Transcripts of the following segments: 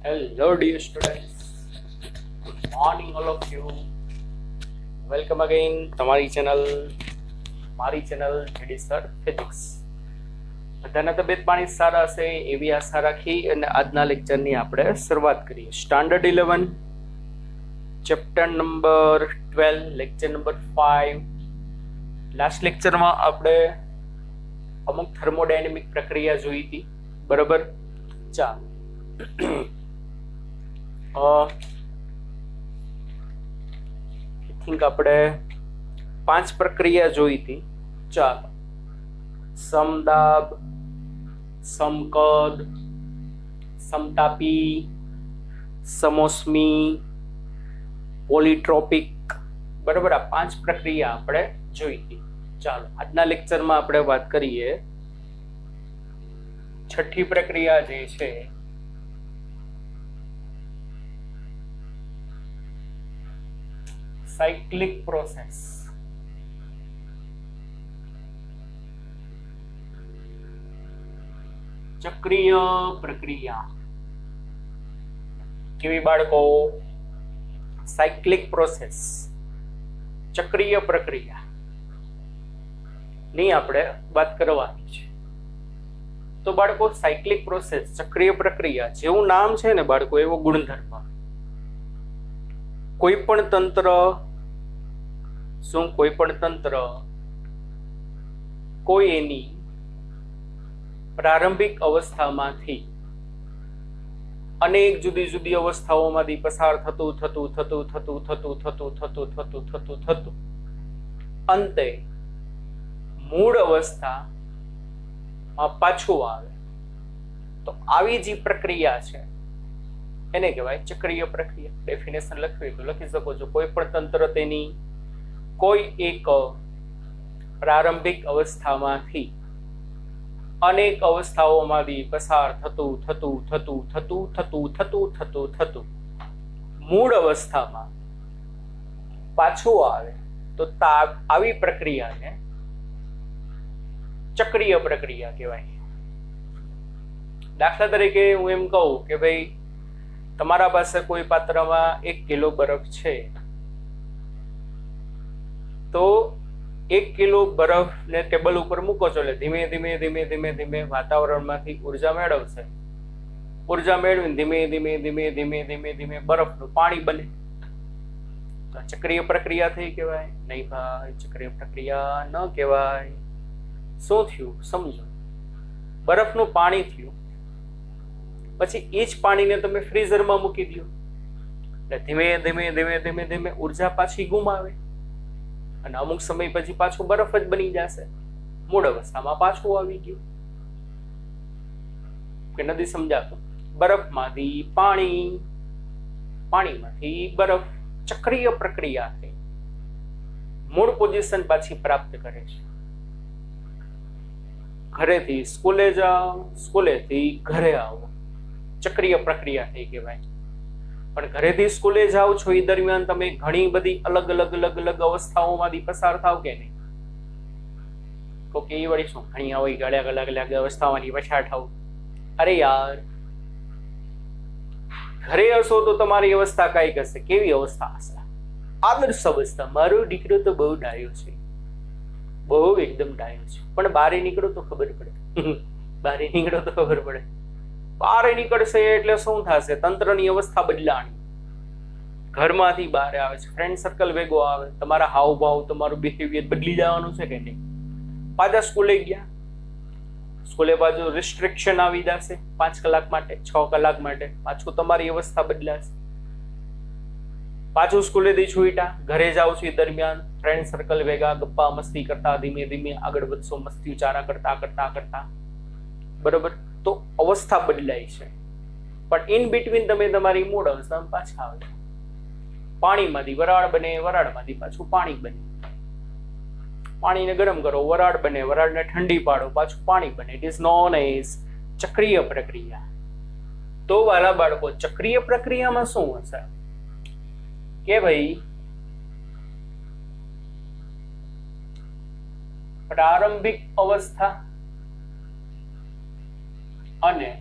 Hello, dear students. Good morning, all of you. Welcome again. તમારી channel JD sir physics. બધાના તબિયત પાણી સારા હશે એવી આશા રાખી અને આજના લેક્ચરની આપણે શરૂઆત કરીએ. Standard 11 chapter number 12 lecture number 5. Last લેક્ચરમાં આપણે અમુક થર્મોડાયનેમિક પ્રક્રિયા જોઈ હતી, બરાબર? ચાલો. આપણે 5 પ્રક્રિયા જોઈ હતી. ચાલો. સમદાબ, સમકદ, સમતાપી, સમોષ્મી, પોલીટ્રોપિક, બરાબર? આ 5 પ્રક્રિયા આપણે જોઈ હતી. ચાલો, આજના લેક્ચરમાં આપણે વાત કરીએ છઠ્ઠી પ્રક્રિયા જે છે સાયક્લિક પ્રોસેસ. ચક્રીય પ્રક્રિયા. કેવી બાળકો? સાયક્લિક પ્રોસેસ, ચક્રીય પ્રક્રિયા ની આપણે વાત કરવાની છે. તો બાળકો, સાયક્લિક પ્રોસેસ, ચક્રીય પ્રક્રિયા, જેવું નામ છે ને બાળકો એવો ગુણધર્મ. કોઈ પણ તંત્ર કોઈ એની પ્રારંભિક અવસ્થામાંથી અનેક જુદી જુદી અવસ્થાઓમાંથી પસાર થતું અંતે મૂળ અવસ્થામાં પાછું આવે. તો આવી જે પ્રક્રિયા છે એને કહેવાય ચક્રીય પ્રક્રિયા. ડેફિનેશન લખવી તો લખી શકો છો. કોઈ પણ તંત્ર તેની કોઈ એક પ્રારંભિક અવસ્થામાંથી અનેક અવસ્થાઓમાંથી પસાર થતું મૂળ અવસ્થામાં પાછું આવે તો આવી પ્રક્રિયાને ચક્રીય પ્રક્રિયા કહેવાય. દાખલા તરીકે હું એમ કહું કે ભાઈ, તમારા પાસે કોઈ પાત્રમાં 1 કિલો બરફ છે, તો 1 કિલો બરફને ટેબલ ઉપર મૂકો છો એટલે ધીમે ધીમે વાતાવરણમાંથી ઉર્જા મેળવશે. ઉર્જા મેળવીને ધીમે બરફનું પાણી બને. તો ચક્રીય પ્રક્રિયા થઈ કહેવાય? નહીં ભાઈ, ચક્રીય પ્રક્રિયા ન કહેવાય. શું થયું સમજો. બરફનું પાણી થયું, પછી એ જ પાણીને તમે ફ્રીઝરમાં મૂકી દો એટલે ધીમે ઉર્જા પાછી ગુમાવે અને અમુક સમય પછી પાછું બરફ જ બની જશે. મૂળ અવસ્થામાં પાછું આવી ગયું. કે નથી સમજાતું? બરફમાંથી પાણી, પાણીમાંથી બરફ, ચક્રીય પ્રક્રિયા થઈ મૂળ પોઝિશન પાછી પ્રાપ્ત કરે છે. ઘરેથી સ્કૂલે જાઓ, સ્કૂલેથી ઘરે આવો, ચક્રીય પ્રક્રિયા થઈ કહેવાય. પણ ઘરેથી સ્કૂલે જાઓ છો એ દરમિયાન તમે ઘણી બધી અલગ અલગ અવસ્થાઓમાંથી પસાર થાવ કે નહીં? તો કે એ વળી શું ઘણી હોય અલગ અવસ્થાઓમાંથી પસાર થાવ? અરે યાર, ઘરે હશો તો તમારી અવસ્થા કઈક હશે. કેવી અવસ્થા હશે? આદર્શ અવસ્થા. મારો દીકરો તો બહુ ડાયો છે, બહુ એકદમ ડાયો છે. પણ બહાર નીકળો તો ખબર પડે. બહાર નીકળશે એટલે શું થશે? તંત્રની અવસ્થા બદલાણી. ઘરમાંથી બહાર આવે છે, ફ્રેન્ડ સર્કલ ભેગો આવે, તમારા હાવભાવ, તમારું બિહેવિયર બદલી જવાનું છે કે નહીં? પાછા સ્કૂલે ગયા, સ્કૂલે પાછું રિસ્ટ્રિક્શન આવી જશે 5 કલાક માટે, 6 કલાક માટે. પાછું તમારી અવસ્થા બદલાશે. પાછું સ્કૂલેથી છૂટા, ઘરે જાઓ છો એ દરમિયાન ફ્રેન્ડ સર્કલ ભેગા ગપ્પા મસ્તી કરતા ધીમે આગળ વધશો, મસ્તી ઉચારા કરતા, બરોબર? તો અવસ્થા બદલાય છે. પણ ઇન બિટવીન તમે તમારી મૂળ અવસ્થામાં પાછા આવે. પાણીમાંથી વરાળ બને, વરાળમાંથી પાછું પાણી બને. પાણીને ગરમ કરો, વરાળ બને, વરાળને ઠંડી પાડો, પાછું પાણી બને. ઇટ ઇઝ નોન એઝ ચક્રીય પ્રક્રિયા. તો વાલા બાળકો, ચક્રીય પ્રક્રિયામાં શું હશે કે ભાઈ, પ્રારંભિક અવસ્થા અને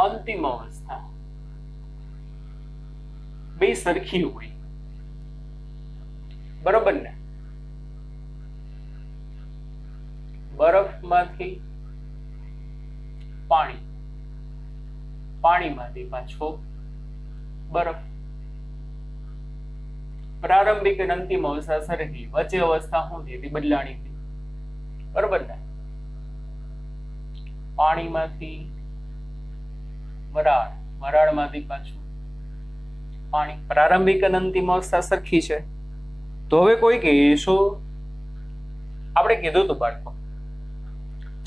અંતિમ અવસ્થા બે સરખી હોય, બરોબર ને? બરફમાંથી પાણી, પાણીમાંથી પાછો બરફ. પ્રારંભિક અને અંતિમ અવસ્થા સરખી, વચ્ચે અવસ્થા શું થઈ હતી? બદલાણી હતી, બરોબર ને? પાણીમાંથી વરાળ, વરાળમાંથી પાછું પાણી. પ્રારંભિક અને અંતિમ અવસ્થા સરખી છે. તો હવે કોઈ કહેશો, આપણે કીધું હતું બાળકો,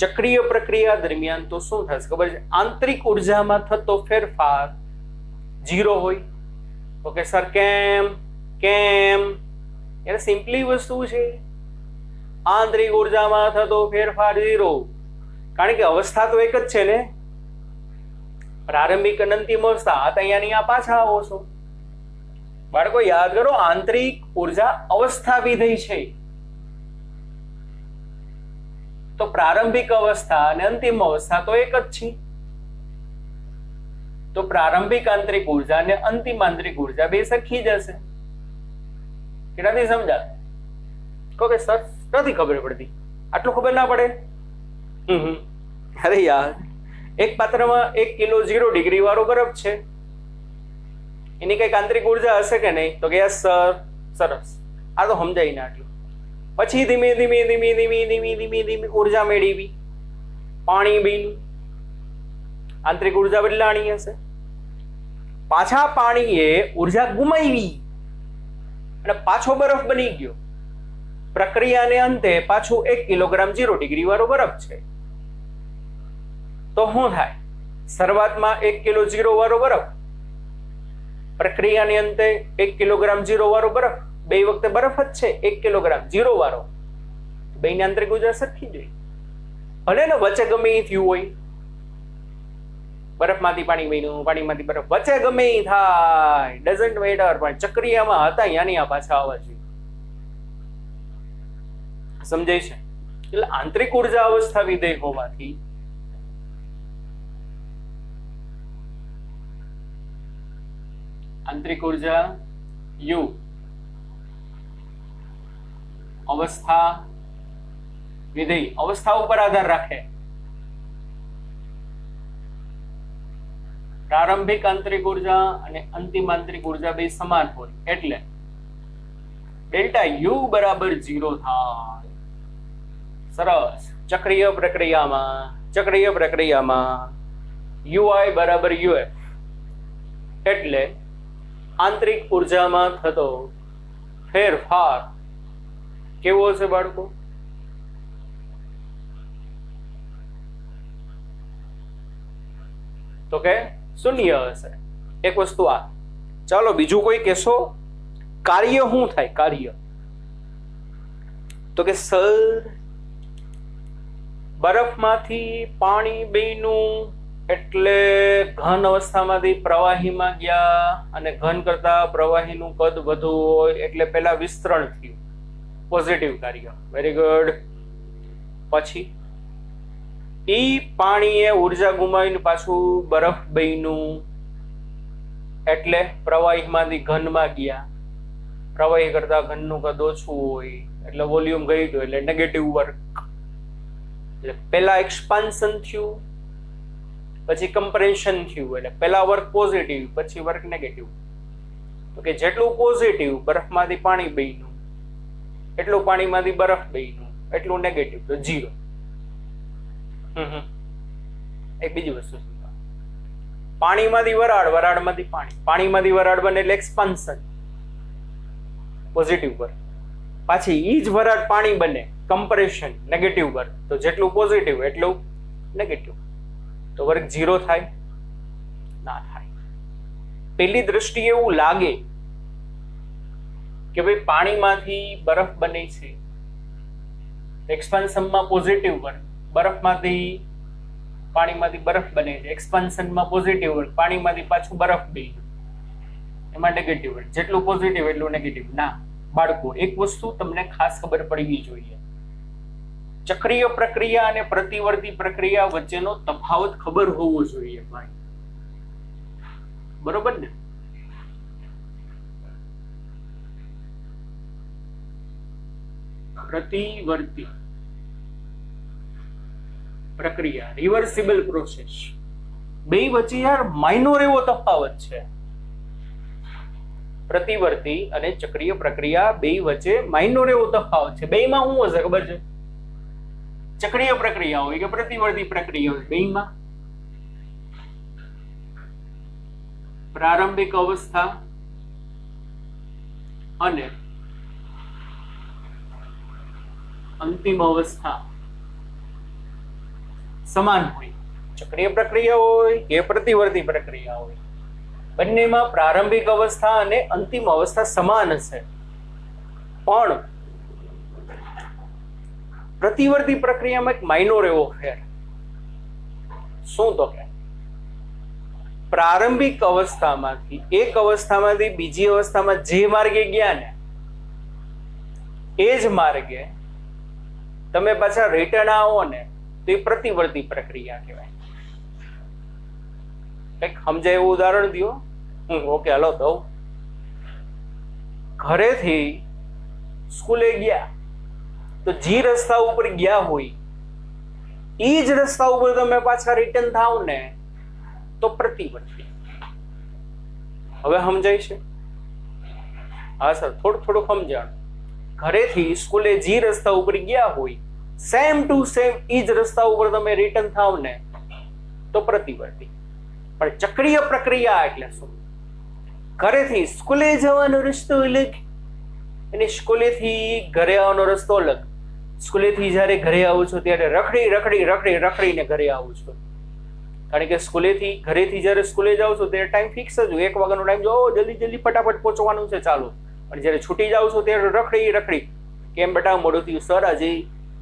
ચક્રીય પ્રક્રિયા દરમિયાન તો શું થશે ખબર છે? આંતરિક ઉર્જામાં થતો ફેરફાર 0 હોય. ઓકે સર, કેમ? એટલે સિમ્પલી વસ્તુ છે, આંતરિક ઉર્જામાં થતો ફેરફાર 0, કારણ કે અવસ્થા તો એક જ છે ને, પ્રારંભિક અને અંતિમ અવસ્થા. આ તો અહીંયા પાછા આવો છો બાળકો, યાદ કરો, આંતરિક ઉર્જા અવસ્થા વિધેય છે. તો પ્રારંભિક અવસ્થા અને અંતિમ અવસ્થા તો એક જ છે. તો પ્રારંભિક આંતરિક ઉર્જા અને અંતિમ આંતરિક ઉર્જા બે સરખી જ હશે. કેટલાથી સમજાય? કહો કે સર નથી ખબર પડતી. આટલું ખબર ના પડે? અરે યાર, એક પાત્રમાં 1 કિલો 0 ડિગ્રી વાળો બરફ છે, એની કઈક આંતરિક ઉર્જા હશે કે નહીં? તો કે યસ સર. સરસ, આ તો સમજાય ને આટલું. પછી ધીમે ધીમે ધીમે ધીમે ધીમે ધીમે ધીમે ઉર્જા મેળવી, પાણી બીનું આંતરિક ઉર્જા બદલાણી હશે. પાછા પાણીએ ઉર્જા ગુમાવી અને પાછો બરફ બની ગયો. પ્રક્રિયાને અંતે પાછું 1 કિલોગ્રામ 0 ડિગ્રી વાળો બરફ છે. તો શું થાય? શરૂઆતમાં 1 કિલો 0 વાળો બરફ, પ્રક્રિયાને અંતે 1 કિલોગ્રામ 0 વાળો બરફ. બે વખતે બરફ જ છે, 1 કિલોગ્રામ 0 વાળો. બેની આંતરિક ઉર્જા સરખી જોઈ, ભલે ને વચ્ચે ગમે એ થયું હોય, બરફમાંથી પાણી બન્યું, પાણીમાંથી બરફ, વચ્ચે ગમે એ થાય, ડઝન્ટ મેટર, પણ ચક્રિયામાં હતા યાની આ પાછા આવવા જોઈએ. સમજાય છે? એટલે આંતરિક ઉર્જા અવસ્થા વિધેય હોવાથી આંતરિક ઉર્જા યુ અવસ્થા વિધેય અવસ્થા ઉપર આધાર રાખે. પ્રારંભિક આંતરિક ઉર્જા અને અંતિમ આંતરિક ઉર્જા બે સમાન હોય એટલે ડેલ્ટા યુ બરાબર 0 થાય. સરસ. ચક્રીય પ્રક્રિયામાં યુઆઈ બરાબર યુએફ એટલે આંતરિક ઉર્જામાં થતો ફેરફાર કેવો છે બાળકો? તો કે શૂન્ય હશે. એક વસ્તુ આ. ચાલો બીજું કોઈ કહેશો, કાર્ય શું થાય? કાર્ય તો કે સર, બરફમાંથી પાણી બેનું એટલે ઘન અવસ્થામાંથી પ્રવાહીમાં ગયા અને ઘન કરતા પ્રવાહીનું કદ વધુ હોય એટલે પેલા વિસ્તરણ થયું, પોઝિટિવ કાર્ય. Very good. પછી ઈ પાણીએ ઉર્જા ગુમાવીને પાછું બરફ બન્યું એટલે પ્રવાહીમાંથી ઘનમાં ગયા, પ્રવાહી કરતા ઘનનું કદ ઓછું હોય એટલે વોલ્યુમ ઘટ્યું એટલે નેગેટિવ વર્ક. એટલે પેલા એક્સપાન્શન થયું, પછી કમ્પ્રેશન થયું, એટલે પેલા વર્ક પોઝિટિવ, પછી વર્ક નેગેટિવ. તો કે જેટલું પોઝિટિવ બરફમાંથી પાણી બન્યું એટલું પાણીમાંથી બરફ બન્યું એટલું નેગેટિવ, તો 0. એક બીજી વસ્તુ, પાણીમાંથી વરાળ, વરાળમાંથી પાણી, પાણીમાંથી વરાળ બને એટલે એક્સપાન્શન, પોઝિટિવ વર્ક. પાછી ઈ જ વરાળ પાણી બને, કમ્પ્રેશન, નેગેટિવ વર્ક. તો જેટલું પોઝિટિવ એટલું નેગેટિવ. તો વર્ક 0 થાય? ના થાય. પેલી દ્રષ્ટિએ એવું લાગે કે ભાઈ પાણીમાંથી બરફ બને છે, એક્સપાન્શનમાં પોઝિટિવ વર્ક, બરફમાંથી પાણીમાંથી બરફ બને છે, એક્સપાન્શનમાં પોઝિટિવ વર્ક, પાણીમાંથી પાછું બરફ બન્યું, એમાં નેગેટિવ વર્ક. જેટલું પોઝિટિવ એટલું નેગેટિવ. ના બાળકો, એક વસ્તુ તમને ખાસ ખબર પડવી જોઈએ, ચક્રીય પ્રક્રિયા અને પ્રતિવર્તી પ્રક્રિયા વચ્ચેનો તફાવત ખબર હોવો જોઈએ ભાઈ. બરોબર ને? પ્રતિવર્તી પ્રક્રિયા, રિવર્સિબલ પ્રોસેસ, બે વચ્ચે યાર માઇનોર એવો તફાવત છે. પ્રતિવર્તી અને ચક્રીય પ્રક્રિયા બે વચ્ચે માઇનોર એવો તફાવત છે. બેમાં શું હશે ખબર છે? ચક્રીય પ્રક્રિયા હોય કે પ્રતિવર્તી પ્રક્રિયા હોય, બેમાં પ્રારંભિક અવસ્થા અને અંતિમ અવસ્થા સમાન હોય. ચક્રીય પ્રક્રિયા હોય કે પ્રતિવર્તી પ્રક્રિયા હોય, બંનેમાં પ્રારંભિક અવસ્થા અને અંતિમ અવસ્થા સમાન હશે. પણ પ્રતિવર્તી પ્રક્રિયામાં એક માઇનોર એવો ફેર. શું? તો કે પ્રારંભિક અવસ્થામાંથી એક અવસ્થામાંથી બીજી અવસ્થામાં જે માર્ગે ગયા ને એ જ માર્ગે તમે પાછા રિટર્ન આવો ને તો એ પ્રતિવર્તી પ્રક્રિયા કહેવાય. કઈક સમજાય એવું ઉદાહરણ દો. ઓકે, હાલો દઉં. ઘરેથી સ્કૂલે ગયા તો જે રસ્તા ઉપર ગયા હોય એ જ રસ્તા ઉપર તમે પાછા રિટર્ન થાવ ને તો પ્રતિવર્તી. હવે સમજાય છે? હા સર, થોડું સમજાણ. ઘરેથી સ્કૂલે જે રસ્તા ઉપર ગયા હોય સેમ ટુ સેમ એ જ રસ્તા ઉપર તમે રિટર્ન થાવ ને તો પ્રતિવર્તી. પણ ચક્રીય પ્રક્રિયા એટલે શું? ઘરેથી સ્કૂલે જવાનો રસ્તો અલગ અને સ્કૂલેથી ઘરે આવવાનો રસ્તો અલગ. સ્કૂલેથી જ્યારે ઘરે આવું છો ત્યારે રખડીને ઘરે આવું છું. કારણ કે ઘરેથી જ્યારે સ્કૂલે જાવ છો ત્યારે ટાઈમ ફિક્સ જ હોય. 1 વાગ્યાનો ટાઈમ જો જલ્દી ફટાફટ પહોંચવાનું છે, ચાલો. પણ જ્યારે છૂટી જાવ છો ત્યારે રખડી કેમ બેટા મોડું થયું? સર આજે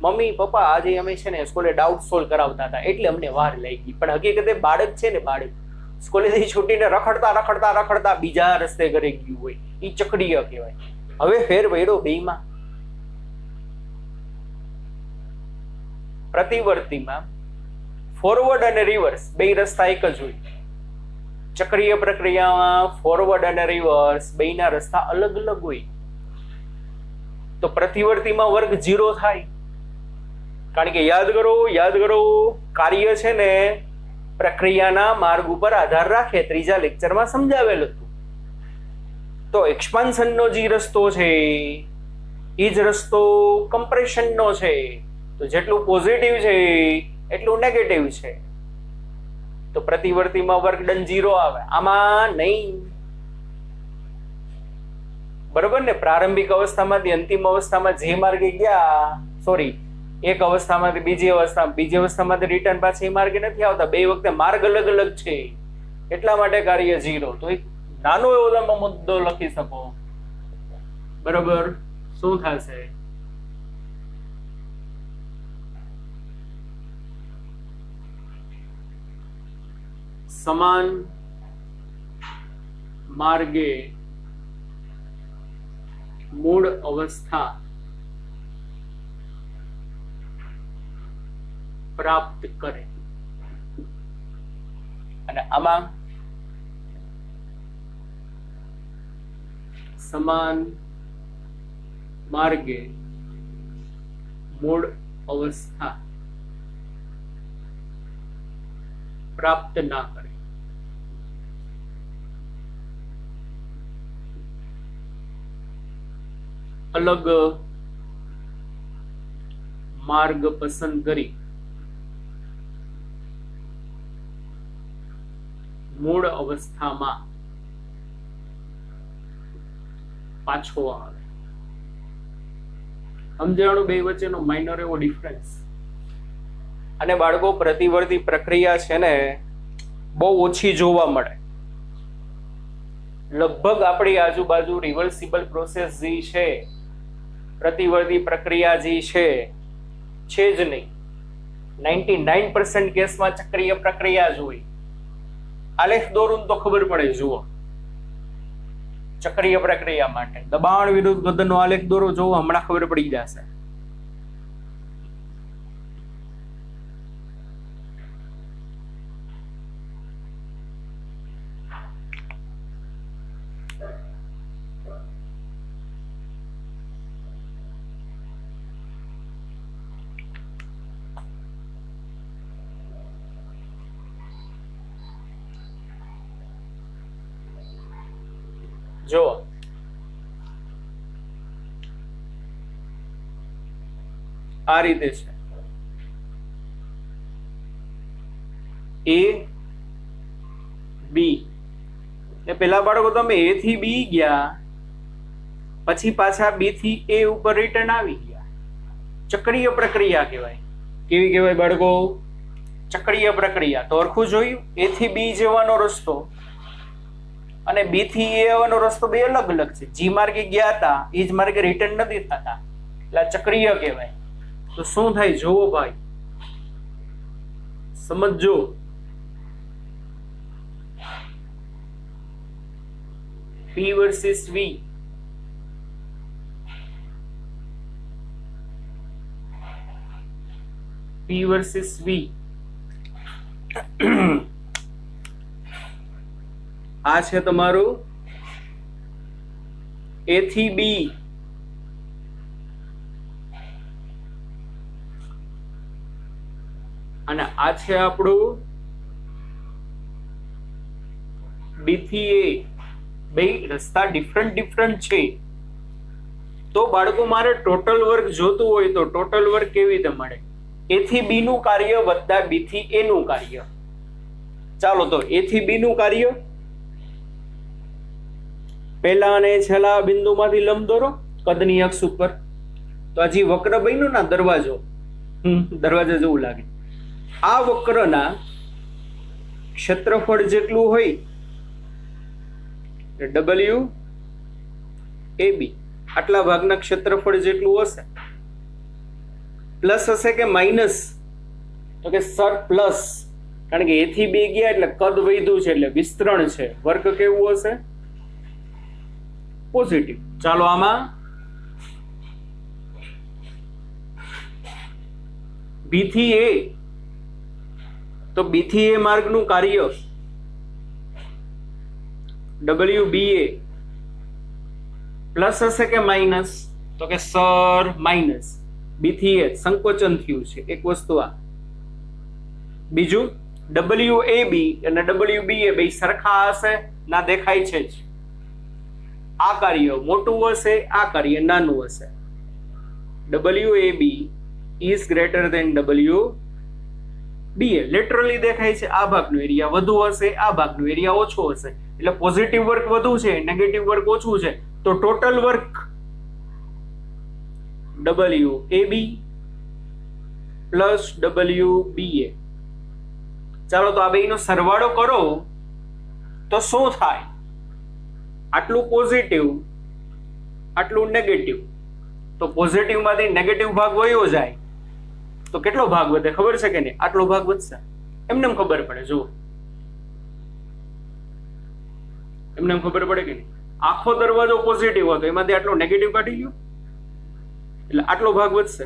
મમ્મી પપ્પા આજે અમે છે ને સ્કૂલે ડાઉટ સોલ્વ કરાવતા હતા એટલે અમને વાર લાગી. પણ હકીકતે બાળક છે ને, બાળક સ્કૂલેથી છૂટીને રખડતા બીજા રસ્તે ઘરે ગયું હોય, એ ચક્રીય કહેવાય. હવે ફેર પડ્યો બેમાં. પ્રતિવર્તીમાં ફોરવર્ડ અને રિવર્સ બે રસ્તા એક જ હોય. ચક્રીય પ્રક્રિયામાં ફોરવર્ડ અને રિવર્સ બેના રસ્તા અલગ હોય. તો પ્રતિવર્તીમાં વર્ગ 0 થાય. કારણ કે યાદ કરો કાર્ય છે ને પ્રક્રિયાના માર્ગ ઉપર આધાર રાખે. 3જા લેક્ચરમાં સમજાવેલ હતું. તો એક્સપાન્શનનો જે રસ્તો છે એ જ રસ્તો કમ્પ્રેશનનો છે. તો જેટલું પોઝિટિવ છે એટલું નેગેટિવ છે. તો પ્રતિવર્તીમાં વર્ક ડન 0 આવે, આમાં નહીં. બરોબર ને? પ્રારંભિક અવસ્થામાંથી અંતિમ અવસ્થામાં જે માર્ગે ગયા, એક અવસ્થામાંથી બીજી અવસ્થામાંથી રિટર્ન પાછી માર્ગે નથી આવતા. બે વખતે માર્ગ અલગ છે, એટલા માટે કાર્ય 0. તો એક નાનો એવો તમે મુદ્દો લખી શકો. બરોબર? શું થશે? સમાન માર્ગે મૂળ અવસ્થા પ્રાપ્ત કરે. અને આમાં સમાન માર્ગે મૂળ અવસ્થા પ્રાપ્ત ના કરે. અલગ માર્ગ પસંદ કરી મૂળ અવસ્થામાં પાછો આવે. સમજાણું બે વચ્ચેનો માઇનર એવો ડિફરન્સ. અને બાળકો પ્રતિવર્તી પ્રક્રિયા છે ને બહુ ઓછી જોવા મળે. લગભગ આપણી આજુબાજુ રિવર્સિબલ પ્રોસેસ જે છે, પ્રતિવર્તી પ્રક્રિયા જે છે જ નહીં. 99% કેસમાં ચક્રીય પ્રક્રિયા જ હોય. આલેખ દોરું તો ખબર પડે. જુઓ, ચક્રીય પ્રક્રિયા માટે દબાણ વિરુદ્ધ ગદનનો આલેખ દોરો, જોવો, હમણાં ખબર પડી જશે. જો આ રીતે છે, એ બી ને પેલા બાળકો તમે એ થી બી ગયા પછી પાછા બી થી એ ઉપર રિટર્ન આવી ગયા, ચક્રીય પ્રક્રિયા કહેવાય. કેવી કહેવાય બાળકો? ચક્રીય પ્રક્રિયા. તો સરખું જોયું, એ થી બી જવાનો રસ્તો અને બી થી એ આવવાનો રસ્તો બે અલગ અલગ છે. જી માર્ગે ગયા હતા એ જ માર્ગે રિટર્ન નથી થતા, એટલે ચક્રીય કહેવાય. તો શું થાય જોવો ભાઈ, સમજો. P versus V. P versus V. આ છે તમારું A થી B. અને આ છે આપણું B થી A. બે રસ્તા ડિફરન્ટ છે. તો બાળકો મારે ટોટલ વર્ક જોતું હોય તો ટોટલ વર્ક કેવી રીતે મળે? એ થી બી નું કાર્ય વત્તા બી થી એ નું કાર્ય. ચાલો તો એ થી બી નું કાર્ય, પહેલા અને છેલ્લા બિંદુમાંથી લંબ દોરો કદની અક્ષ ઉપર. તો હજી વક્ર બન્યું ના દરવાજો, દરવાજા જેવું લાગે. આ વક્રના ક્ષેત્રફળ જેટલું હોય ડબલ્યુ એ બી, આટલા ભાગના ક્ષેત્રફળ જેટલું હશે. પ્લસ હશે કે માઇનસ? તો કે સર પ્લસ, કારણ કે એ થી બે ગયા એટલે કદ વધ્યું છે એટલે વિસ્તરણ છે. વર્ક કેવું હશે? પોઝિટિવ. ચાલો આમાં બી થી એ, તો બી થી એ માર્ગનું કાર્ય WBA પ્લસ હશે કે માઇનસ? તો કે સર માઇનસ. બી થી એ સંકોચન થયું છે, એક વસ્તુ આ. બીજું WAB અને WBA બે સરખા હશે? ના, દેખાય છે જ. આ કાર્ય મોટું હશે, આ કાર્ય નાનું હશે. WAB is greater than WBA. Literally દેખાય છે. આ ભાગનો એરિયા વધુ હશે, આ ભાગનો એરિયા ઓછો હશે. એટલે પોઝિટિવ વર્ક વધુ છે, નેગેટિવ વર્ક ઓછું છે. તો total work WAB plus WBA. ચાલો તો આ બેનો સરવાળો કરો તો શું થાય? આટલું પોઝિટિવ, આટલું નેગેટિવ. તો પોઝિટિવ માંથી નેગેટિવ ભાગ વયો જાય તો કેટલો ભાગ વધે ખબર છે કે નહીં? આટલો ભાગ વધશે. એમને ખબર પડે, જુઓ એમને ખબર પડે કે નહીં? આખો દરવાજો પોઝિટિવ હતો, એમાંથી આટલો નેગેટિવ કાઢી લ્યો એટલે આટલો ભાગ વધશે,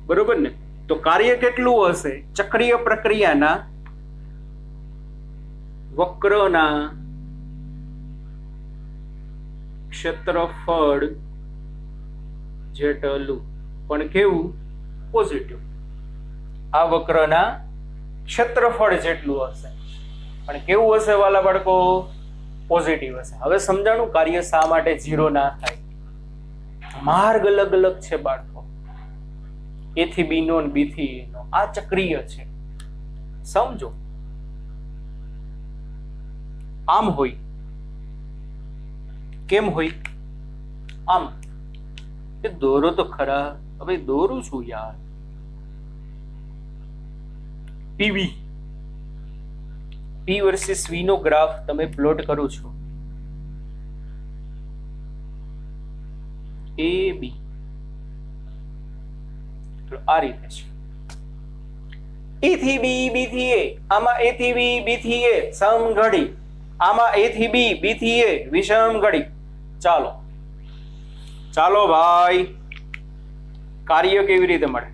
બરોબર ને? તો કાર્ય કેટલું હશે? ચક્રીય પ્રક્રિયાના વક્રના ક્ષેત્રફળ જેટલું, પણ કેવું? પોઝિટિવ. આ વક્રના ક્ષેત્રફળ જેટલું હશે, પણ કેવું હશે વાલા બાળકો? પોઝિટિવ હશે. હવે સમજાણું કાર્ય શા માટે ઝીરો ના થાય? માર્ગ અલગ અલગ છે બાળકો, એ થી બી નો બી થી એ નો. આ ચક્રીય છે, સમજો. આમ હોય, કેમ હોય? આમ. એ દોરો તો ખરા. હવે દોરું છું યાર. પીવી P વર્સિસ V નો ગ્રાફ તમે પ્લોટ કરો છો. A B આ રીતે છે. E થી B, B થી A. આમાં A થી B, B થી A સમઘડી. આમાં A થી B, B થી A વિષમઘડી. ચાલો ચાલો ભાઈ, કાર્ય કેવી રીતે મળે?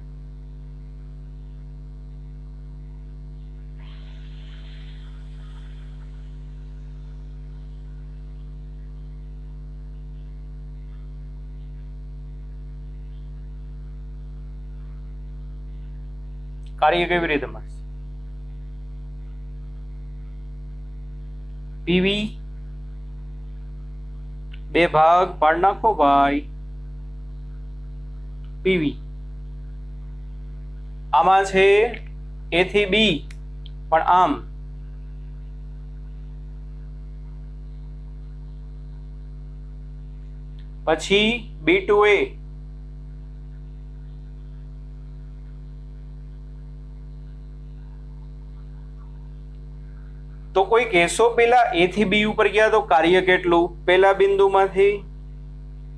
કાર્ય કેવી રીતે મળશે? PV બે ભાગ પાડ નાખો ભાઈ. પીવી આમાં છે A થી B પણ આમ. પછી B to A. તો કોઈ કહેશો પેલા A થી B ઉપર ગયા તો કાર્ય કેટલું? પેલા બિંદુમાંથી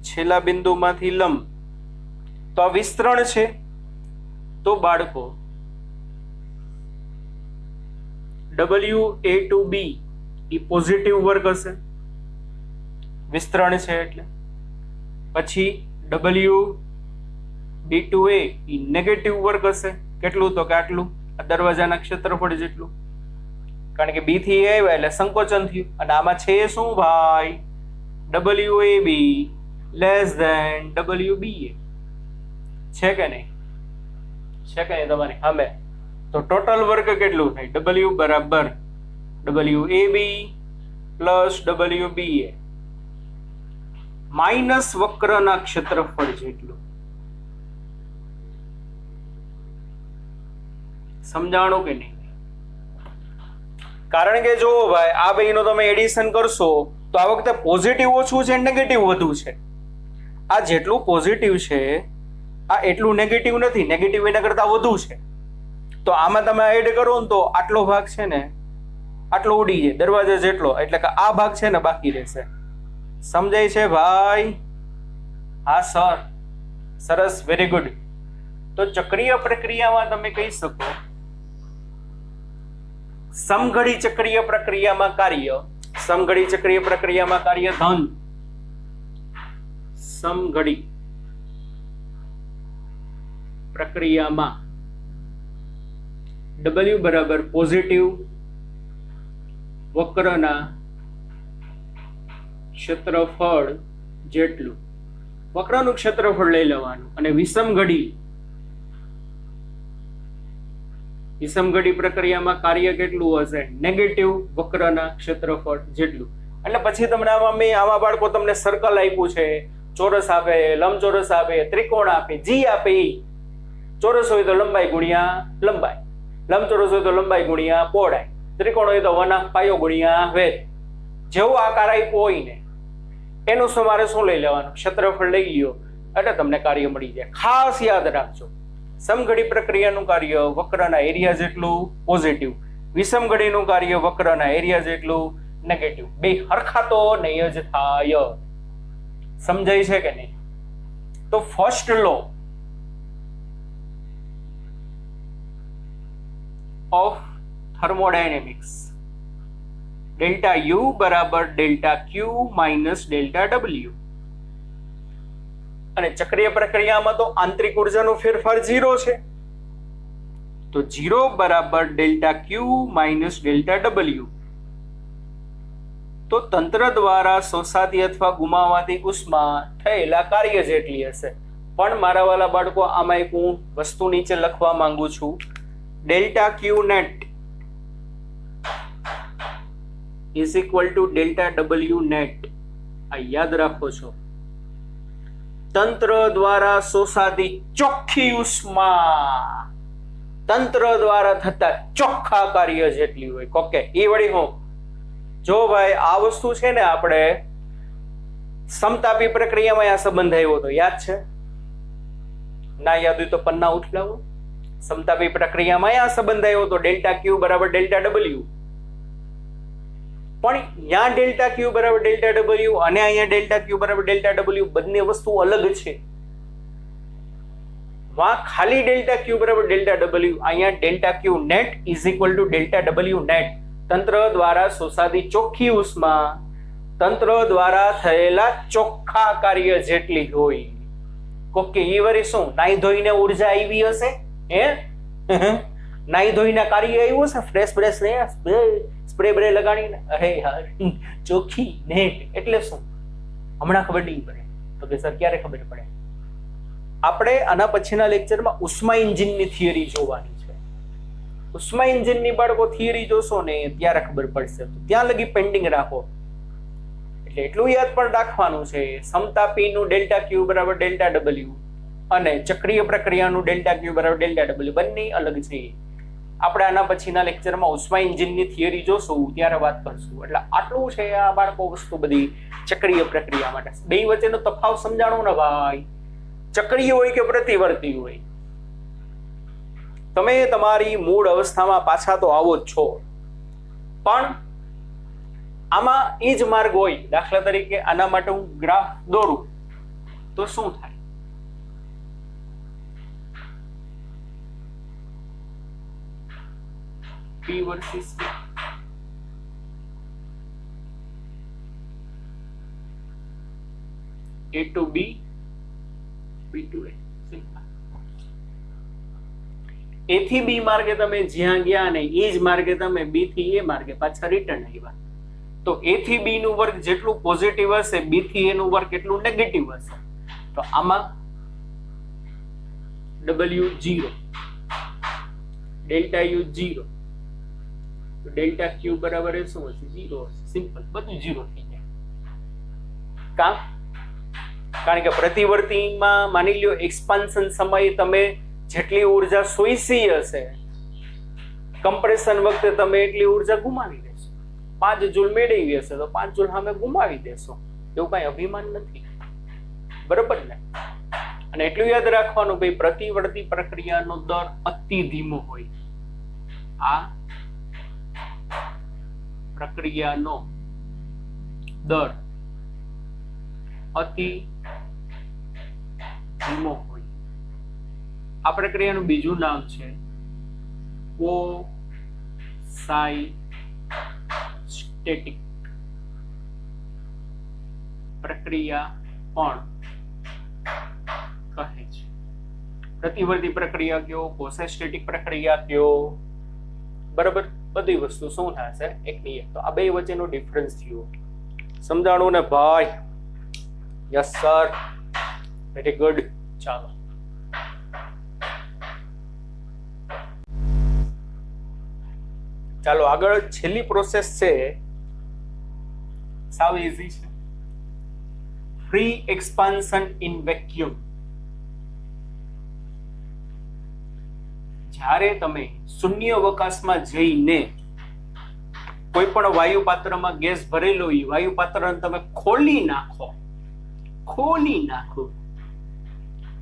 છેલ્લા બિંદુમાંથી લંબ, તો આ વિસ્તરણ છે. તો બાળકો WA to B A positive વર્ગ હશે, વિસ્તરણ છે એટલે. પછી WB to A A negative વર્ગ હશે. કેટલું? તો કે આટલું, આ દરવાજાના ક્ષેત્રફળ જેટલું. કારણ કે B થી A આવ્યા એટલે સંકોચન થયું. અને આમાં છે શું ભાઈ? WAB less than WBA. છે કે નહીં? છે કે નહીં તમારી સામે? તો ટોટલ વર્ગ કેટલું થાય? W બરાબર WAB પ્લસ WBA માઇનસ વક્રના ક્ષેત્રફળ જેટલું. સમજાણું કે નહીં? કારણ કે જો ભાઈ આ બેયનું તમે એડિશન કરશો તો આ વખતે પોઝિટિવ ઓછું છે, નેગેટિવ વધુ છે. આ જેટલું પોઝિટિવ છે આ એટલું નેગેટિવ નથી, નેગેટિવ એના કરતા વધુ છે. તો આમાં તમે એડ કરો ને તો આટલો ભાગ છે ને આટલો ઉડી જાય, દરવાજા જેટલો, એટલે કે આ ભાગ છે ને બાકી રહેશે. સમજાય છે ભાઈ? હા સર, સરસ, વેરી ગુડ. તો ચક્રીય પ્રક્રિયામાં તમે કહી શકો સમઘડી ચક્રીય પ્રક્રિયામાં કાર્ય, સમઘડી ચક્રીય પ્રક્રિયામાં કાર્ય ધન, સમઘડી પ્રક્રિયામાં W બરાબર પોઝિટિવ વક્રના ક્ષેત્રફળ જેટલું. વક્રનું ક્ષેત્રફળ લઈ લેવાનું અને વિષમઘડી પ્રક્રિયામાં કાર્ય કેટલું હશે? નેગેટિવ વક્રના ક્ષેત્રફળ જેટલું. એટલે પછી તમને આમાં બાળકો તમને સર્કલ આપ્યું છે, ચોરસ આપે, લંબચોરસ આપે, ત્રિકોણ આપે, જી આપે. ચોરસ હોય તો લંબાઈ ગુણ્યા લંબાઈ, લંબચોરસ હોય તો લંબાઈ ગુણ્યા પહોળાઈ, ત્રિકોણ હોય તો 1/2 ગુણ્યા વેધ. જેવો આકાર આપ્યો હોય ને એનું તમારે શું લઈ લેવાનું? ક્ષેત્રફળ લઈ લ્યો એટલે તમને કાર્ય મળી જાય. ખાસ યાદ રાખજો, સમઘડી પ્રક્રિયાનું કાર્ય વક્રના એરિયા જેટલું પોઝિટિવ, વિષમઘડીનું કાર્ય વક્રના એરિયા જેટલું નેગેટિવ. બે હરખા તો નહીં જ થાય. સમજાય છે કે નહીં? તો first law of thermodynamics, delta U બરાબર delta Q minus delta W. અને ચક્રીય પ્રક્રિયામાં તો આંતરિક ઉર્જાનો ફેરફાર 0 છે, તો 0 બરાબર delta Q minus delta W. તો તંત્ર દ્વારા શોષાતી અથવા ગુમાવાતી ઉષ્મા થયેલા કાર્ય જેટલી હશે. પણ મારા વાલા બાળકો આમાં એક હું વસ્તુ નીચે લખવા માંગુ છું, delta Q net is equal to delta W net. આ યાદ રાખો છો. તંત્ર દ્વારા શોષાતી ચોખ્ખી ઉષ્મા તંત્ર દ્વારા થતા ચોખ્ખા કાર્ય જેટલી હોય. ઓકે, એ વળી હું જો ભાઈ આ વસ્તુ છે ને આપણે સમતાપી પ્રક્રિયામાં આ સંબંધ આવ્યો હતો, યાદ છે? ના યાદ હોય તો પન્ના ઉઠલાવો. સમતાપી પ્રક્રિયામાં આ સંબંધ આવ્યો હતો, ડેલ્ટા Q બરાબર ડેલ્ટા W. પણ ત્યાં ડેલ્ટા Q બરાબર ડેલ્ટા W અને અહીંયા ડેલ્ટા Q બરાબર ડેલ્ટા W બંને વસ્તુ અલગ છે. વहाँ ખાલી ડેલ્ટા Q બરાબર ડેલ્ટા W, અહીંયા delta Q net is equal to delta W net. તંત્ર દ્વારા શોષાતી ચોખ્ખી ઉષ્મા તંત્ર દ્વારા થયેલા ચોખ્ખા કાર્ય જેટલી હોય. ઓકે, એ વરી શું નાઈ ધોઈને ઉર્જા આવી હશે? હે નાઈ ધોઈને કાર્ય આવ્યું હશે? ફ્રેશ ફ્રેશ ને સ્પ્રે બ્રે લગાડીને, અરે યાર ચોખ્ખી નેટ એટલે શું હમણાં ખબર નહીં પડે. તો કે સર ક્યારે ખબર પડે? આપણે આના પછીના લેક્ચરમાં ઉષ્મા એન્જિનની થિયરી જોવાની છે. ઉષ્મા એન્જિનની બાળકો થિયરી જોશો ને ત્યારે ખબર પડશે. ત્યાં લગી પેન્ડિંગ રાખો. એટલે એટલું યાદ પણ રાખવાનું છે, સમતાપી નું ડેલ્ટા ક્યુ બરાબર ડેલ્ટા ડબલ્યુ અને ચક્રીય પ્રક્રિયાનું ડેલ્ટા ક્યુ બરાબર ડેલ્ટા ડબલ્યુ બંને અલગ છે. આપણે આના પછીના લેક્ચરમાં ઉષ્મા એન્જિનની થિયરી જોશું ત્યારે વાત કરશું. એટલે આટલું છે આ બાળકો વસ્તુ બધી ચક્રીય પ્રક્રિયા માટે. બે વચ્ચેનો તફાવત સમજાણો ને ભાઈ. ચક્રીય હોય કે પ્રતિવર્તી હોય, તમે તમારી મૂળ અવસ્થામાં પાછા તો આવો જ છો, પણ આમાં એ જ માર્ગ હોય. દાખલા તરીકે આના માટે હું ગ્રાફ દોરું તો શું થાય? P versus P. A to B, B to A. A થી B માર્ગે તમે જ્યાં ગયા ને એ જ માર્ગે તમે B થી A માર્ગે પાછા રિટર્ન આવ્યા. તો A થી B નું વર્ક જેટલું પોઝિટિવ હશે, B થી A નું વર્ક એટલું નેગેટિવ હશે. તો આમાં W0, ડેલ્ટા U 0, તો ડેલ્ટા ક્યુ બરાબર એ શું હશે? 0 હશે. સિમ્પલ, બધું 0 થઈ જાય. કારણ કે પ્રતિવર્તીમાં માની લ્યો એક્સપાન્શન સમયે તમે જેટલી ઉર્જા શોષી હશે, કમ્પ્રેશન વખતે તમે એટલી ઉર્જા ગુમાવી દેશો. 5 જૂલ મેળવી હશે તો 5 જૂલ સામે ગુમાવી દેશો. એવું કઈ અભિમાન નથી, બરોબર ને? અને એટલું યાદ રાખવાનું ભાઈ, પ્રતિવર્તી પ્રક્રિયાનો દર અતિ ધીમો હોય. આ પ્રક્રિયાનો દર અતિ ધીમો હોય. આ પ્રક્રિયાનું બીજું નામ છે કોસાઇસ્ટેટિક પ્રક્રિયા પણ કહે છે. પ્રતિવર્તી પ્રક્રિયા કયો, કોસાઇસ્ટેટિક પ્રક્રિયા કયો, બરાબર? બધી વસ્તુ શું થશે? એકની એક. તો આ બે વચ્ચેનો ડિફરન્સ થયો. સમજાણું ને ભાઈ? Yes sir, very good. ચાલો ચાલો આગળ છેલ્લી પ્રોસેસ છે, સાવ ઈઝી છે. Free expansion in vacuum. જ્યારે તમે શૂન્ય અવકાશમાં જઈને કોઈ પણ વાયુ પાત્રમાં ગેસ ભરેલો હોય, વાયુ પાત્રને તમે ખોલી નાખો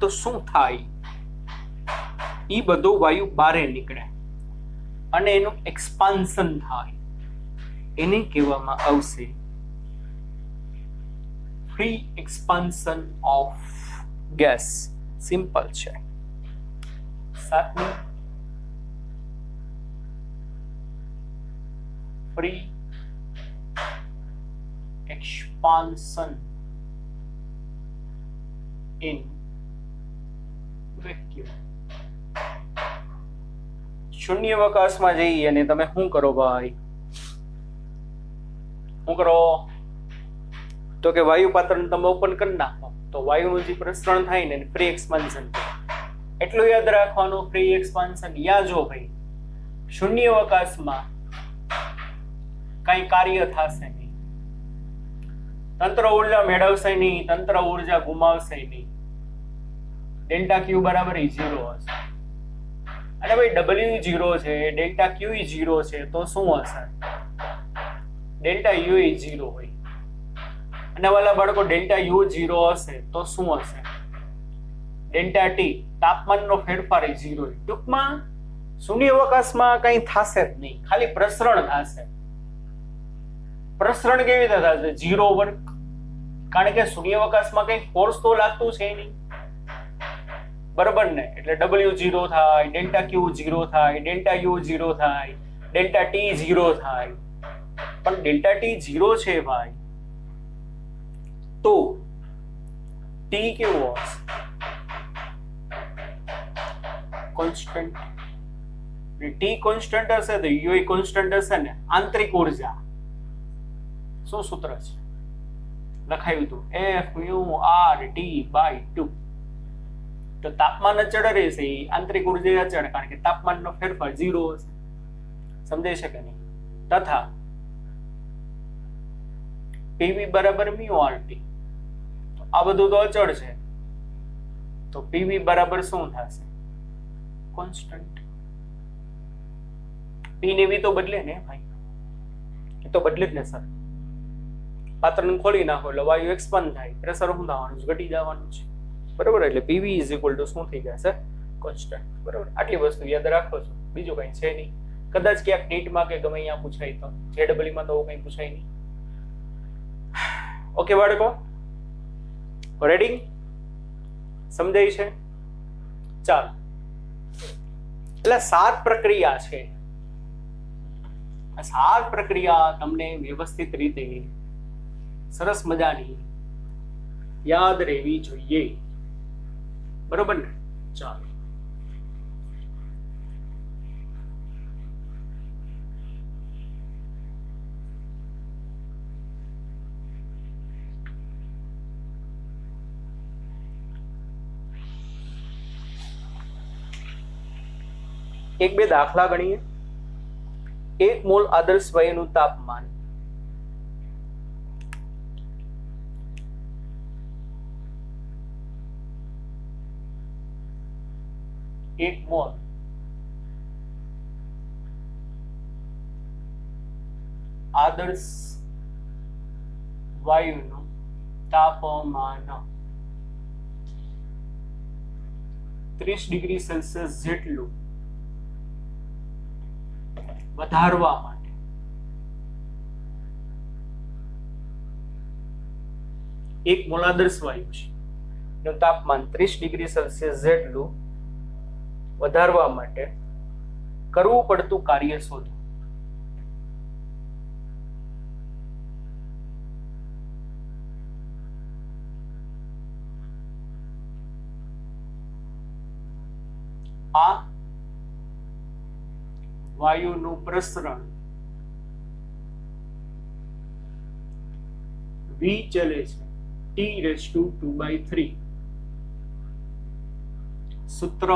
તો શું થાય? ઈ બધું વાયુ બહાર નીકળે અને એનું એક્સપાન્શન થાય. એને કહેવામાં આવશે free expansion of gas. Simple છે. સાતમી, free expansion in vacuum. શૂન્ય અવકાશમાં જઈ અને તમે શું કરો ભાઈ? શું કરો? તો કે વાયુ પાત્રને તમે ઓપન કરી નાખો તો વાયુનું જે પ્રસરણ થાય ને ફ્રી એક્સપાન્શન. એટલું યાદ રાખવાનું, ફ્રી એક્સપાન્શન. યા જો ભાઈ, શૂન્ય અવકાશમાં કઈ કાર્ય થશે નહીં, તંત્ર ઉર્જા મેળવશે નહીં, તંત્ર ઉર્જા ગુમાવશે નહીં. ડેલ્ટા ક્યુ બરાબર 0 હશે. અને ભાઈ W 0 છે, ડેલ્ટા ક્યુ 0 છે, તો શું હશે? ડેલ્ટા યુ 0 હોય. અને વાલા બાળકો ડેલ્ટા યુ 0 હશે તો શું હશે? ડેલ્ટા ટી, તાપમાનનો ફેરફાર 0 હોય. ટૂંકમાં શૂન્ય અવકાશમાં કઈ થશે જ નહીં, ખાલી પ્રસરણ થશે. પ્રસરણ કેવી રીતે થશે? 0 વર્ક. કારણ કે શૂન્ય અવકાશમાં કઈ ફોર્સ તો લાગતું છે નહીં, બરાબર ને? એટલે W0 થાય, ડેલ્ટા ક્યુ 0 થાય, ડેલ્ટા યુ 0 થાય, ડેલ્ટા ટી 0 થાય. પણ ડેલ્ટા ટી 0 છે ભાઈ, તો ટી કેવો હશે? કોન્સ્ટન્ટ. ટી કોન્સ્ટન્ટ હશે તો યુ કોન્સ્ટન્ટ હશે ને. આંતરિક ઉર્જા શું સૂત્ર છે? લખાયું હતું FuRT/2. તો તાપમાન અચળ રહેશે, આંતરિક ઉર્જા અચળ, કારણ કે તાપમાનનો ફેરફાર 0 હશે. સમજાય છે કે નહીં? તથા પીવી બરાબર મ્યુ આરટી, આ બધું તો અચળ છે, તો પીવી બરાબર શું થશે? કોન્સ્ટન્ટ. પી ને વી તો બદલે ને ભાઈ, એ તો બદલે જ ને સર. પાત્રને ખોલી નાખો એટલે વાયુ એક્સપાન્ડ થાય, પ્રેશર શું થવાનું છે? ઘટી જવાનું છે, બરોબર. એટલે પીવી ઇઝ ઇક્વલ ટુ શું થઈ જશે? કોન્સ્ટન્ટ, બરોબર. આટલી વસ્તુ યાદ રાખો છો, બીજું કઈ છે નહીં. કદાચ ક્યાંક નીટમાં કે ગમે અહીંયા પૂછાય તો, જેડબલમાં તો કઈ પૂછાય નહીં. ઓકે બાળકો, રેડી? સમજાય છે? ચાલો, એટલે 7 પ્રક્રિયા છે. આ 7 પ્રક્રિયા તમને વ્યવસ્થિત રીતે સરસ મજાની યાદ રહેવી જોઈએ, બરોબર ને? ચાલો, એક બે દાખલા ગણીએ. 1 મોલ આદર્શ વાયુનું તાપમાન 1 મોલ આદર્શ વાયુનું તાપમાન 30 ડિગ્રી સેલ્સિયસ જેટલું વધારવા માટે એક મોલ આદર્શ વાયુ છે નું તાપમાન 30 ડિગ્રી સેલ્સિયસ જેટલું વધારવા માટે કરવું પડતું કાર્ય શોધો. આ વાયુનું પ્રસરણ V ચલે છે T⁻²/3 સૂત્ર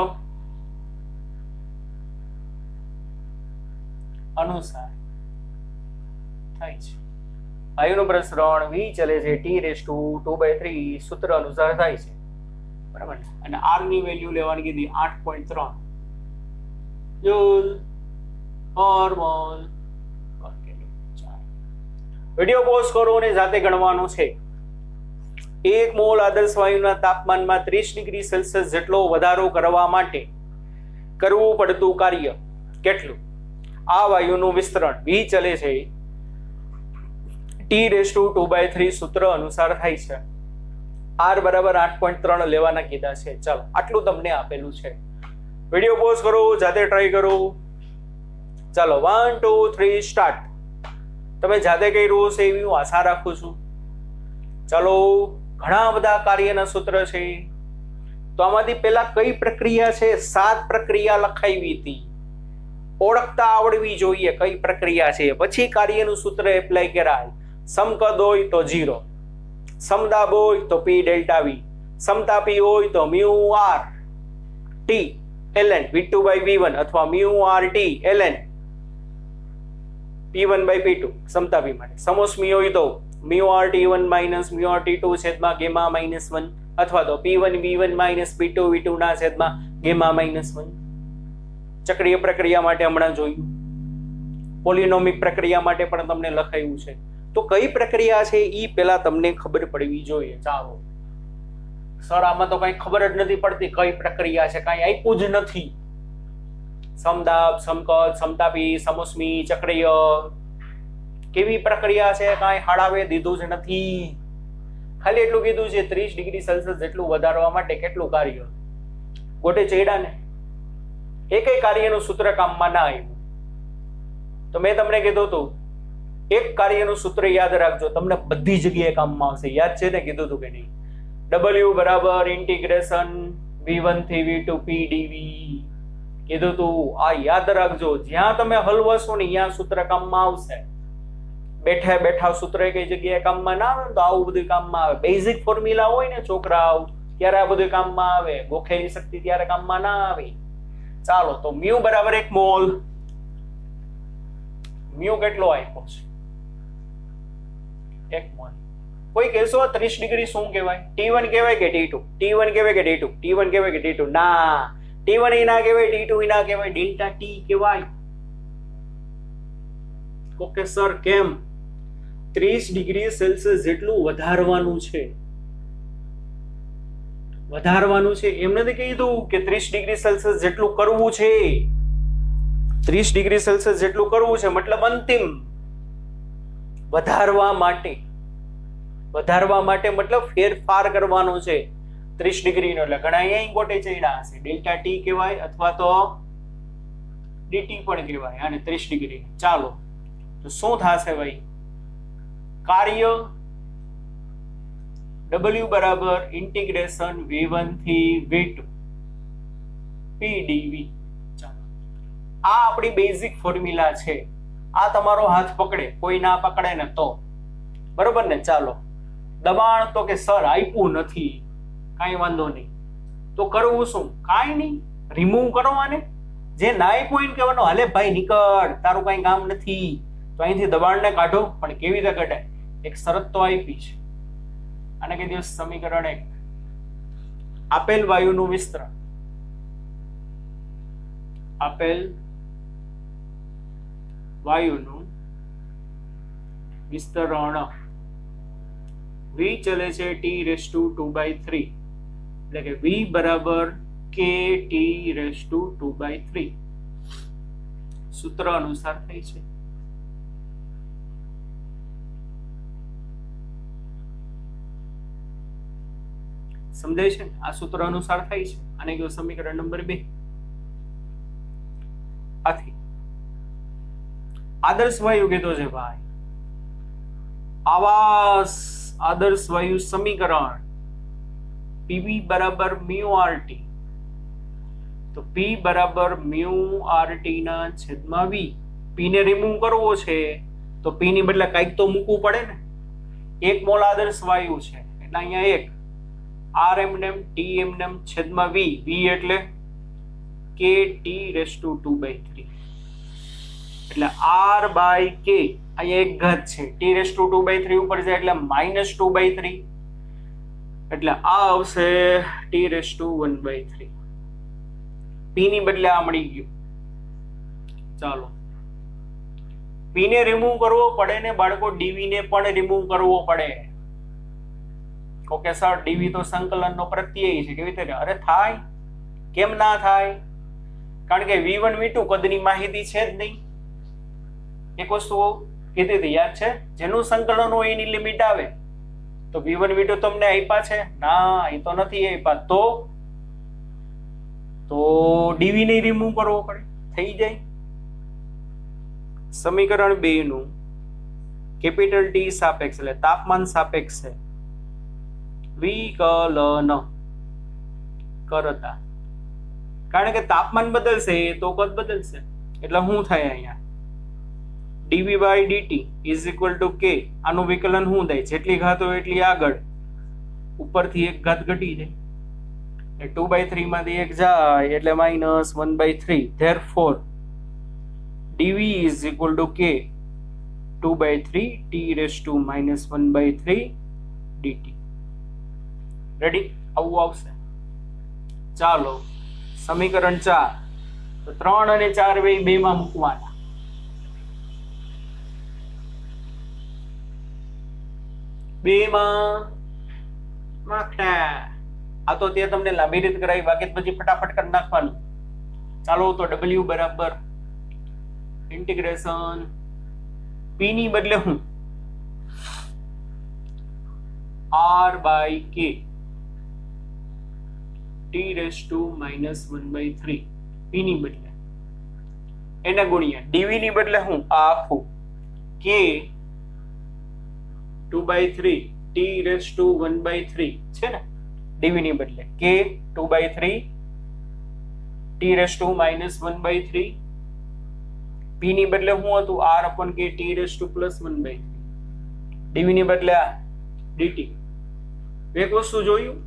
અનુસાર થાય છે. વાયુનું પ્રસરણ V ચલે છે T⁻²/3 સૂત્ર અનુસાર થાય છે, બરાબર. અને R ની વેલ્યુ લેવાની કીધી 8.3 જૂલ પર મોલ. વિડિયો પોઝ કરો અને જાતે ગણવાનું છે. 1 મોલ આદર્શ વાયુના તાપમાનમાં 30 ડિગ્રી સેલ્સિયસ જેટલો વધારો કરવા માટે કરવું પડતું કાર્ય કેટલું? આ વાયુનું વિસ્તરણ V ચલે છે T⁻²/3 સૂત્ર અનુસાર થાય છે. R બરાબર 8.3 લેવાના કીધા છે. ચાલો, આટલું તમને આપેલું છે. વિડિયો પોઝ કરો, જાતે ટ્રાય કરો. ચાલો, 1 2 3 સ્ટાર્ટ. તમે જાતે કર્યું હશે એવી હું આશા રાખું છું. ચાલો, ઘણા બધા કાર્યના સૂત્ર છે. તો આમાંથી પહેલા કઈ પ્રક્રિયા છે? 7 પ્રક્રિયા લખાવી હતી, ઓળખતા આવડવી જોઈએ કઈ પ્રક્રિયા છે. પછી કાર્યનું સૂત્ર એપ્લાય કરાય. સમકદ હોય તો 0, સમદાબ હોય તો P∆V, સમતાપી હોય તો μR T ln V2/V1 અથવા μR T ln P1/P2 સમતાપી માટે. સમોષ્મી હોય તો μR T1 - μR T2 છેદમાં γ -1 અથવા તો P1V1 - P2V2 ના છેદમાં γ -1. ચક્રીય પ્રક્રિયા માટે હમણાં જોયું. પોલિનોમિક પ્રક્રિયા માટે પણ તમને લખાયું છે. તો કઈ પ્રક્રિયા છે એ પહેલા તમને ખબર પડવી જોઈએ. ચાલો સર, આમાં તો કઈ ખબર જ નથી પડતી કઈ પ્રક્રિયા છે, કઈ આપ્યું જ નથી. સમદાબ, સમકદ, સમતાપી, સમોષ્મી, ચક્રીય કેવી પ્રક્રિયા છે કઈ હાડાવે દીધું જ નથી. ખાલી એટલું કીધું છે 30 ડિગ્રી સેલ્સિયસ જેટલું વધારવા માટે કેટલું કાર્ય. ગોટે ચેડા ને એકેય કાર્યનું સૂત્ર કામમાં ના આવ્યું. તો મેં તમને કીધું હતું એક કાર્યનું સૂત્ર યાદ રાખજો, તમને બધી જગ્યાએ કામમાં આવશે. યાદ છે ને? કીધું હતું કે નહીં? W બરાબર ઇન્ટિગ્રેશન V1 થી V2 PdV કીધું તું. આ યાદ રાખજો, જ્યાં તમે હલવશો ને ત્યાં સૂત્ર કામમાં આવશે. બેઠા બેઠા સૂત્ર કઈ જગ્યાએ કામમાં ના આવે તો આવું બધું કામમાં આવે. બેઝિક ફોર્મ્યુલા હોય ને છોકરાઓ, ત્યારે આ બધું કામમાં આવે. ગોખેલી શક્તિ ત્યારે કામમાં ના આવે. ચાલો, તો મ્યુ બરાબર 1 મોલ. મ્યુ કેટલો આપ્યો છે? 1 મોલ. કોઈ કહેશો 30 ડિગ્રી શું કહેવાય? T1 કહેવાય કે T2? T1 કહેવાય કે T2? T1 કહેવાય કે T2? ના, T1 ઈ ના કહેવાય, T2 ઈ ના કહેવાય, ડેલ્ટા T કહેવાય. ઓકે સર, કેમ? 30 ડિગ્રી સેલ્સિયસ જેટલું વધારવાનું છે. વધારવાનું છે એમ નથી કીધું કે 30 ડિગ્રી સેલ્સિયસ જેટલું કરવું છે. 30 ડિગ્રી સેલ્સિયસ જેટલું કરવું છે મતલબ અંતિમ. વધારવા માટે મતલબ ફેરફાર કરવાનો છે 30 ડિગ્રીનો. એટલે ઘણા અહીંયા ગોટે ચડ્યા હશે. ડેલ્ટા ટી કહેવાય અથવા તો ડીટી પણ કહેવાય અને 30 ડિગ્રી. ચાલો, તો શું થશે ભાઈ? કાર્ય W બરાબર ઇન્ટિગ્રેશન V1 થી V2 PdV. ચાલો, આ આપણી બેઝિક ફોર્મ્યુલા છે. આ તમારો હાથ પકડે, કોઈ ના પકડે ને તો બરોબર ને. ચાલો, દબાણ તો કે સર આપ્યું નથી, કાંઈ વાંધો નહીં, તો કરવું શું? કાંઈ નહીં, રિમૂવ કરવાને. જે ના આપ્યું એને કહેવાનું હાલે ભાઈ નીકળ, તારું કાંઈ કામ નથી, તો અહીંથી દબાણને કાઢો. પણ કેવી રીતે કઢાય? એક શરત તો આપી છે, આને કહી દો સમીકરણ 1. આપેલ વાયુનું વિસ્તરણ, આપેલ વાયુનું વિસ્તરણ V ચલે છે T⁻²/3, એટલે કે V બરાબર KT⁻²/3 સૂત્ર અનુસાર થઈ છે. સમજાય છે? આ સૂત્ર અનુસાર થાય છે. આને કયો સમીકરણ નંબર 2. આથી આદર્શ વાયુ કીધો છે ભાઈ. આવા આદર્શ વાયુ સમીકરણ PV બરાબર μRT. તો P બરાબર μRT ના છેદમાં V. P ને રિમૂવ કરવો છે તો P ની બદલે કંઈક તો મૂકવું પડે ને. 1 મોલ આદર્શ વાયુ છે એટલે અહીંયા 1 RmnM TmnM છેદમાં V. V એટલે KT⁻²/3. એટલે R/K અહીંયા એક ઘાત છે, T⁻²/3 ઉપર જાય એટલે -2/3, એટલે આ આવશે T⁻1/3. P ની બદલે આ મળી ગયું. ચાલો, P ને રિમૂવ કરવો પડે ને બાળકો, dV ને પણ રિમૂવ કરવો પડે. ઓકે સર, dV તો સંકલનનો પ્રત્યય છે. કેવી રીતે? અરે થાય, કેમ ના થાય? કારણ કે V1 V2 કદની માહિતી છે જ નહીં. એક વસ્તુ કીધી હતી, યાદ છે? જેનું સંકલન હોય એની લિમિટ આવે. તો V1 V2 તમને આપ્યા છે? ના, એ તો નથી આપ્યા. તો dV ને રિમૂવ કરવો પડે, થઈ જાય. સમીકરણ 2 નું કેપિટલ T સાપેક્ષ એટલે તાપમાન સાપેક્ષ છે વિકલન કરતા. કારણ કે તાપમાન બદલશે તો કદ બદલશે. એટલે શું થાય અહીંયા? dV/dt = K. આનું વિકલન શું થાય? જેટલી ઘાત હોય એટલી આગળ, ઉપરથી એક ઘાત ઘટી જાય. 2/3 માંથી 1 જાય એટલે -1/3. Therefore dV = K 2/3 T⁻⁻1/3 dt. Ready? આવું આવશે. ચાલો, સમીકરણ 4. તો 3 અને 4 બે માં મૂકવાના. બે માં નાખતા. આ તો તે તમને લાંબી રીત કરાવી, બાકી પછી ફટાફટ કરી નાખવાનું. ચાલો, તો W બરાબર ઇન્ટિગ્રેશન P ની બદલે હું R/K T⁻⁻1/3 P ની બદલે એના ગુણ્યા dV ની બદલે હું આ આખું K 2/3 T⁻1/3 છે ને. dV ની બદલે K 2/3 T⁻⁻1/3. P ની બદલે હું હતું R/K T⁻+1/3. dV ની બદલે આ dt. એક વસ્તુ જોયું,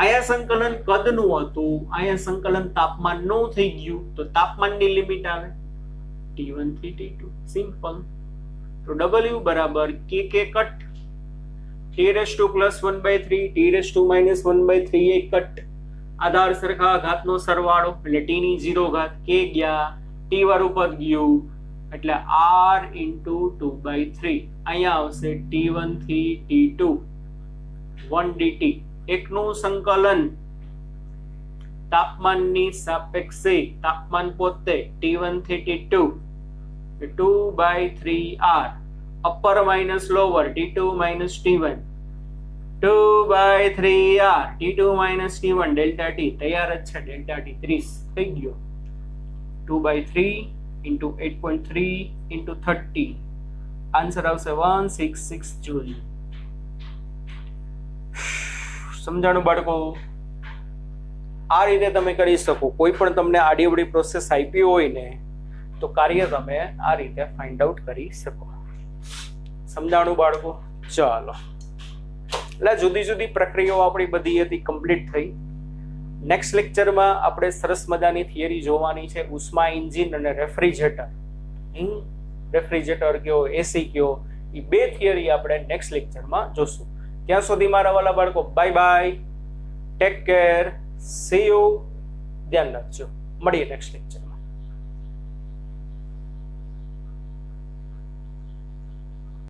આયા સંકલન કદનું હતું, આયા સંકલન તાપમાનનું થઈ ગયું. તો તાપમાનની લિમિટ આવે T1 થી T2. સિમ્પલ. તો W બરાબર k કટ t⁻+1/3 t⁻−1/3 એ કટ આધાર સરખા ઘાતનો સરવાળો એટલે t ની 0 ઘાત k ગયા t વાળું પદ ગયું એટલે r * 2/3 અહીંયા આવશે t1 થી t2 1 dt એકનું સંકલન તાપમાનની સાપેક્ષે તાપમાન પોતે t1 થી t2 2/3r upper minus lower t2 - t1 2/3r t2 - t1 delta t તૈયાર જ છે ડેલ્ટા t 30 થઈ ગયો 2/3 * 8.3 * 30 આન્સર આવશે 166 જૂલ. સમજાણું બાળકો? આ રીતે તમે કરી શકો. કોઈ પણ તમને આડીઅવળી પ્રોસેસ આપી હોય ને તો કાર્ય તમે આ રીતે ફાઇન્ડ આઉટ કરી શકો. સમજાણું બાળકો? ચાલો, એટલે જુદી જુદી પ્રક્રિયાઓ આપણી બધી હતી કમ્પ્લીટ થઈ. નેક્સ્ટ લેક્ચરમાં આપણે સરસ મજાની થિયરી જોવાની છે, ઉષ્મા એન્જિન અને રેફ્રિજરેટર. રેફ્રિજરેટર કયો, એસી કયો, એ બે થિયરી આપણે નેક્સ્ટ લેક્ચરમાં જોશું. ત્યાં સુધી મારા વાલા બાળકો bye bye, take care, C you, ધ્યાન રાખજો. મળીએ નેક્સ્ટ લેક્ચર.